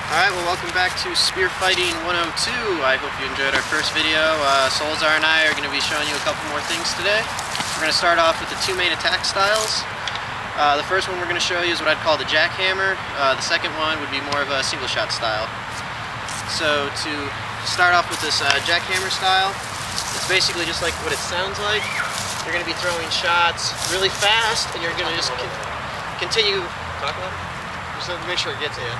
Alright, well, welcome back to Spear Fighting 102. I hope you enjoyed our first video. Solusar and I are going to be showing you a couple more things today. We're going to start off with the two main attack styles. The first one we're going to show you is what I'd call the jackhammer. The second one would be more of a single shot style. So to start off with this jackhammer style, it's basically just like what it sounds like. You're going to be throwing shots really fast, and you're going to just continue. Talk about it? Just make sure it gets in.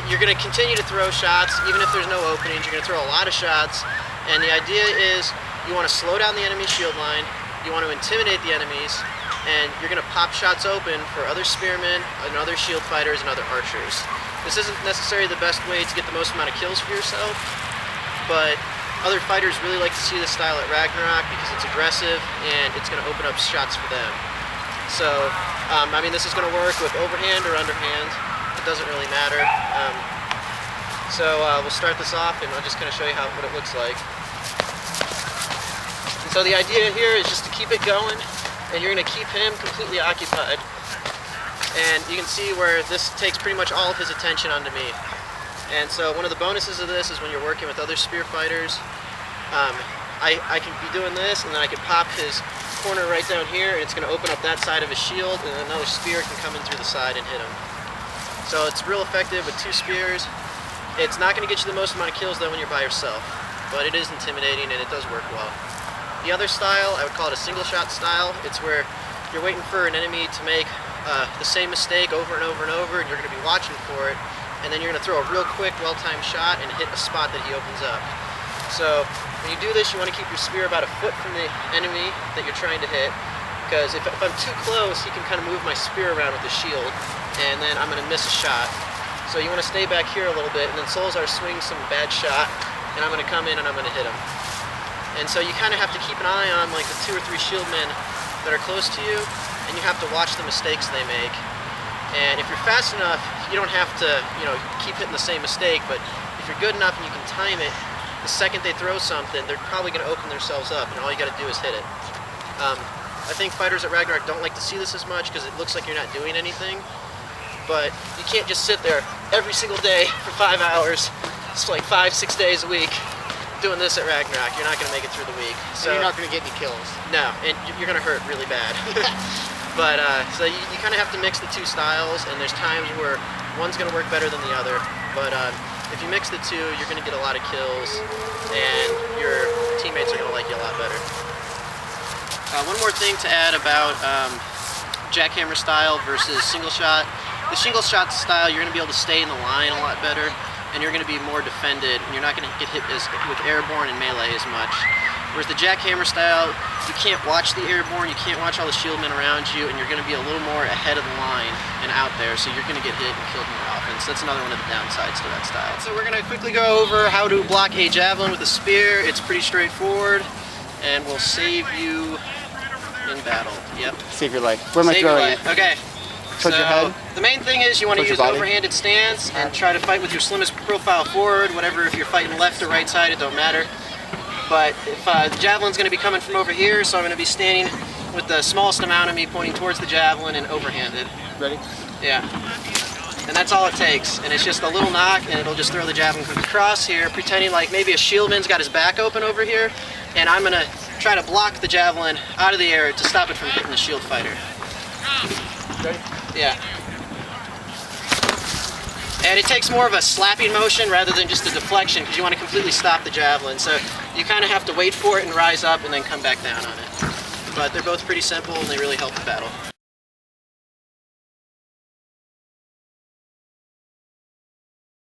You're going to continue to throw shots even if there's no openings. You're going to throw a lot of shots, and the idea is you want to slow down the enemy shield line, you want to intimidate the enemies, and you're going to pop shots open for other spearmen and other shield fighters and other archers. This isn't necessarily the best way to get the most amount of kills for yourself, but other fighters really like to see this style at Ragnarok because it's aggressive and it's going to open up shots for them. So, I mean, this is going to work with overhand or underhand. It doesn't really matter. We'll start this off, and I'll just kind of show you what it looks like. And so the idea here is just to keep it going, and you're going to keep him completely occupied. And you can see where this takes pretty much all of his attention onto me. And so one of the bonuses of this is when you're working with other spear fighters, I can be doing this, and then I can pop his corner right down here, and it's going to open up that side of his shield, and another spear can come in through the side and hit him. So it's real effective with two spears. It's not going to get you the most amount of kills though when you're by yourself, but it is intimidating and it does work well. The other style, I would call it a single shot style. It's where you're waiting for an enemy to make the same mistake over and over and over, and you're going to be watching for it, and then you're going to throw a real quick, well-timed shot and hit a spot that he opens up. So when you do this, you want to keep your spear about a foot from the enemy that you're trying to hit, because if I'm too close, he can kind of move my spear around with the shield, and then I'm going to miss a shot. So you want to stay back here a little bit, and then Solusar swings some bad shot, and I'm going to come in and I'm going to hit him. And so you kind of have to keep an eye on like the 2 or 3 shieldmen that are close to you, and you have to watch the mistakes they make. And if you're fast enough, you don't have to, keep hitting the same mistake, but if you're good enough and you can time it, the second they throw something, they're probably going to open themselves up, and all you got to do is hit it. I think fighters at Ragnarok don't like to see this as much because it looks like you're not doing anything. But you can't just sit there every single day for 5 hours. It's like 5-6 days a week doing this at Ragnarok. You're not going to make it through the week. So you're not going to get any kills. No, and you're going to hurt really bad. But so you kind of have to mix the two styles, and there's times where one's going to work better than the other. But if you mix the two, you're going to get a lot of kills, and your teammates are going to like you a lot better. One more thing to add about jackhammer style versus single shot. The single shot style, you're going to be able to stay in the line a lot better, and you're going to be more defended, and you're not going to get hit with airborne and melee as much. Whereas the jackhammer style, you can't watch the airborne, you can't watch all the shieldmen around you, and you're going to be a little more ahead of the line and out there, so you're going to get hit and killed more often. So that's another one of the downsides to that style. So we're going to quickly go over how to block a javelin with a spear. It's pretty straightforward, and will save you in battle. Yep. Save your life. Where am I throwing? Okay. Towards your head? The main thing is you want to use an overhanded stance and try to fight with your slimmest profile forward, whatever, if you're fighting left or right side, it don't matter. But if the javelin's going to be coming from over here, so I'm going to be standing with the smallest amount of me pointing towards the javelin and overhanded. Ready? Yeah. And that's all it takes. And it's just a little knock, and it'll just throw the javelin across here, pretending like maybe a shieldman's got his back open over here, and I'm going to try to block the javelin out of the air to stop it from hitting the shield fighter. Ready? Yeah. And it takes more of a slapping motion rather than just a deflection, because you want to completely stop the javelin. So you kind of have to wait for it and rise up and then come back down on it. But they're both pretty simple and they really help the battle.